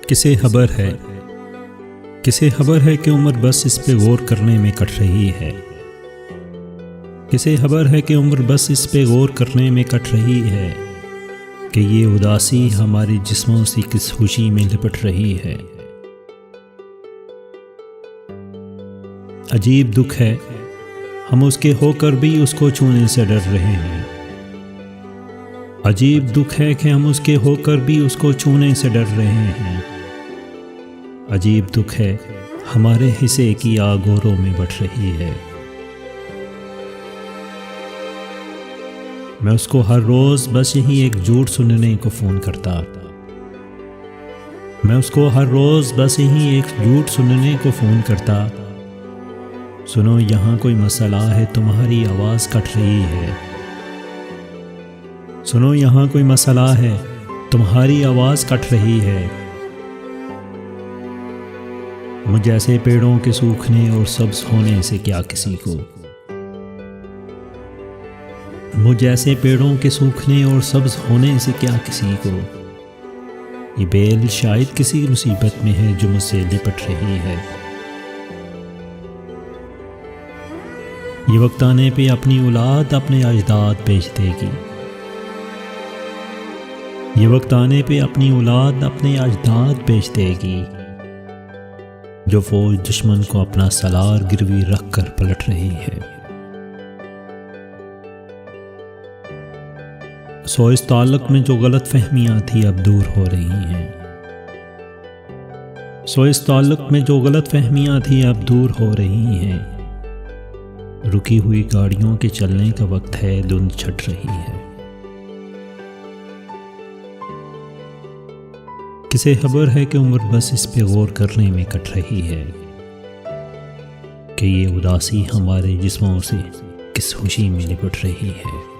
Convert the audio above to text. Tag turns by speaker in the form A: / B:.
A: किसे खबर है, किसे खबर है कि उम्र बस इस पे गौर करने में कट रही है। किसे खबर है कि उम्र बस इस पे गौर करने में कट रही है कि ये उदासी हमारे जिस्मों से किस खुशी में लिपट रही है। अजीब दुख है, हम उसके होकर भी उसको छूने से डर रहे हैं। अजीब दुख है कि हम उसके होकर भी उसको छूने से डर रहे हैं। अजीब दुख है, हमारे हिस्से की आग औरों में बढ़ रही है। मैं उसको हर रोज़ बस यही एक झूठ सुनने को फ़ोन करता। मैं उसको हर रोज़ बस यही एक झूठ सुनने को फ़ोन करता। सुनो, यहाँ कोई मसला है, तुम्हारी आवाज़ कट रही है। सुनो, यहाँ कोई मसला है, तुम्हारी आवाज़ कट रही है। मुझ जैसे पेड़ों के सूखने और सब्ज होने से क्या किसी को, मुझ जैसे पेड़ों के सूखने और सब्ज होने से क्या किसी को। ये बेल शायद किसी मुसीबत में है जो मुझसे लिपट रही है। ये वक्त आने पे अपनी औलाद अपने अजदाद बेच देगी। ये वक्त आने पे अपनी औलाद अपने अजदाद बेच देगी। जो फौज दुश्मन को अपना सलार गिरवी रख कर पलट रही है। सो इस ताल्लुक में जो गलत फहमियाँ थी अब दूर हो रही हैं। सो इस ताल्लुक में जो गलत फहमियाँ थी अब दूर हो रही हैं। रुकी हुई गाड़ियों के चलने का वक्त है, धुंध छट रही है। किसे खबर है कि उम्र बस इस पे गौर करने में कट रही है कि ये उदासी हमारे जिस्मों से किस खुशी में लिपट रही है।